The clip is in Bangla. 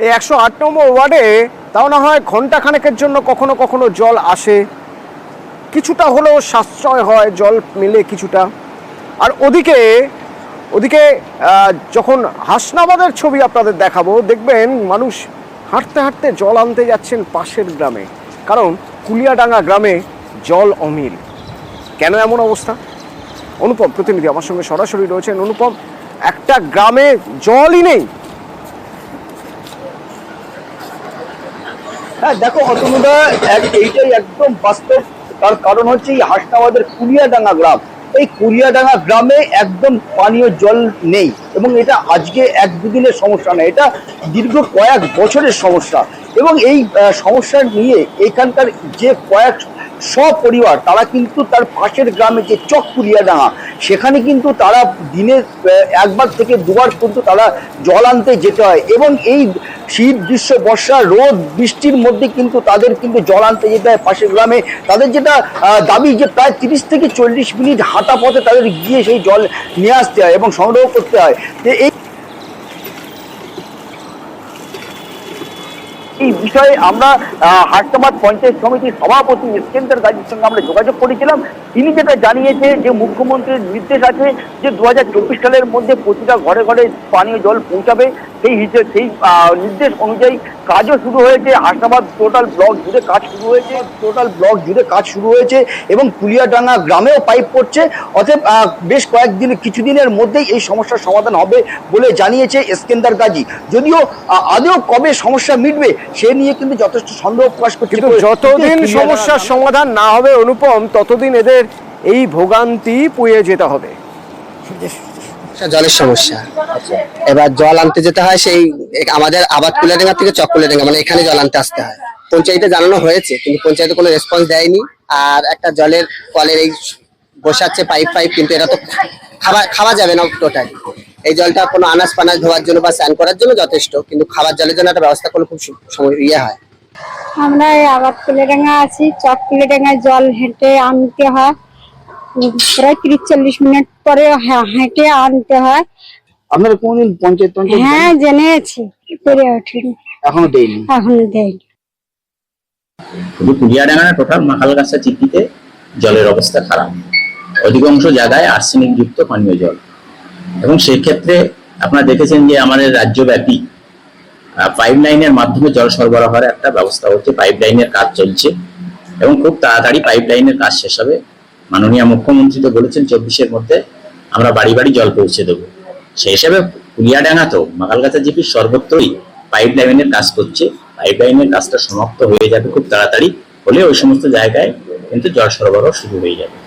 এই 108 নম্বর ওয়ার্ডে তাও না হয় ঘন্টা খানেকের জন্য কখনো কখনো জল আসে, কিছুটা হলেও সাশ্রয় হয়, জল মেলে কিছুটা। আর ওদিকে যখন হাসনাবাদের ছবি আপনাদের দেখাবো, দেখবেন মানুষ হাঁটতে হাঁটতে জল আনতে যাচ্ছেন পাশের গ্রামে, কারণ কুলিয়াডাঙ্গা গ্রামে জল অমিল। কেন এমন অবস্থা? অনুপম প্রতিনিধি আমার সঙ্গে সরাসরি রয়েছেন। অনুপম, একটা গ্রামে জলই নেই। হ্যাঁ দেখো অতনুদা, এইটাই একদম বাস্তব। তার কারণ হচ্ছে এই হাসনাবাদের কুলিয়াডাঙ্গা গ্রাম। এই কুলিয়াডাঙ্গা গ্রামে একদম পানীয় জল নেই, এবং এটা আজকে এক দুদিনের সমস্যা না, এটা দীর্ঘ কয়েক বছরের সমস্যা। এবং এই সমস্যা নিয়ে এখানকার যে কয়েক পরিবার, তারা কিন্তু তার পাশের গ্রামে যে চক কুলিয়াডাঙ্গা, সেখানে কিন্তু তারা দিনে একবার থেকে দুবার কিন্তু তারা জল আনতে যেতে হয়। এবং এই শীত, গ্রীষ্ম, বর্ষা, রোদ, বৃষ্টির মধ্যে কিন্তু তাদের কিন্তু জল আনতে যেতে হয় পাশের গ্রামে। তাদের যেটা দাবি যে প্রায় 30 থেকে 40 মিনিট হাঁটা পথে তাদের গিয়ে সেই জল নিয়ে আসতে হয় এবং সংগ্রহ করতে হয়। এই বিষয়ে আমরা হাসনাবাদ পঞ্চায়েত সমিতির সভাপতি ইস্কেন্দার গাজীর সঙ্গে আমরা যোগাযোগ করেছিলাম। তিনি যেটা জানিয়েছে যে মুখ্যমন্ত্রীর নির্দেশ আছে যে 2024 সালের মধ্যে প্রতিটা ঘরে ঘরে পানীয় জল পৌঁছাবে। সেই নির্দেশ অনুযায়ী কাজও শুরু হয়েছে। হাসনাবাদ টোটাল ব্লক জুড়ে কাজ শুরু হয়েছে এবং কুলিয়াডাঙ্গা গ্রামেও পাইপ পড়ছে। অতএব বেশ কিছুদিনের মধ্যেই এই সমস্যার সমাধান হবে বলে জানিয়েছে ইস্কেন্দার গাজী। যদিও আদৌ কবে সমস্যা মিটবে সে নিয়ে কিন্তু যথেষ্ট সন্দেহ প্রকাশ করছে। যতদিন সমস্যার সমাধান না হবে অনুপম, ততদিন এদের এই ভোগান্তি পুয়ে যেতে হবে। জলের সমস্যা, এবার জল আনতে যেতে হয় সেই আমাদের আবাদ কুলিয়াডাঙ্গা থেকে চক কুলিয়াডাঙ্গা, মানে এখানে জল আনতে আসতে হয়। পঞ্চায়েতে জানানো হয়েছে, কিন্তু পঞ্চায়েতে কোনো রেসপন্স দেয়নি। আর একটা জলের কলের এই বসাচ্ছে পাইপ, কিন্তু এটা তো খাওয়া যাবে না টোটালি। এই জলটা কোনো আনাজ পানাজ ধোয়ার জন্য বা স্নান করার জন্য যথেষ্ট, কিন্তু খাবার জলের জন্য একটা ব্যবস্থা করলে খুব সময় হয়। আমরা এই আবাদ কুলিয়াডাঙ্গা আছি, চক কুলিয়াডাঙ্গায় জল হেঁটে আনতে হয়, প্রায় 30-40 মিনিট পরে হেঁটে আনতে হয়। আপনারা কোনদিন পঞ্চায়েত? হ্যাঁ জেনেছি, করে ওঠেনি, এখনো দেয়নি। শুধু কুলিয়াডাঙ্গা টোটাল মাখালগাছা চিপিতে জলের অবস্থা খারাপ। অধিকাংশ জায়গায় আর্সেনিক যুক্ত পানীয় জল, এবং সেক্ষেত্রে আপনারা দেখেছেন যে আমাদের রাজ্যব্যাপী পাইপ লাইনের মাধ্যমে জল সরবরাহের একটা ব্যবস্থা হচ্ছে। পাইপ লাইনের কাজ চলছে এবং খুব তাড়াতাড়ি পাইপ লাইনের কাজ শেষ হবে। মাননীয় মুখ্যমন্ত্রী তো বলেছেন 24-এর মধ্যে আমরা বাড়ি বাড়ি জল পৌঁছে দেবো। সেই হিসাবে কুলিয়াডাঙ্গা তো মাখালগাছা জিপির সর্বত্রই পাইপ লাইনের কাজ করছে। পাইপ লাইনের কাজটা সমাপ্ত হয়ে যাবে খুব তাড়াতাড়ি, হলে ওই সমস্ত জায়গায় কিন্তু জল সরবরাহ শুরু হয়ে যাবে।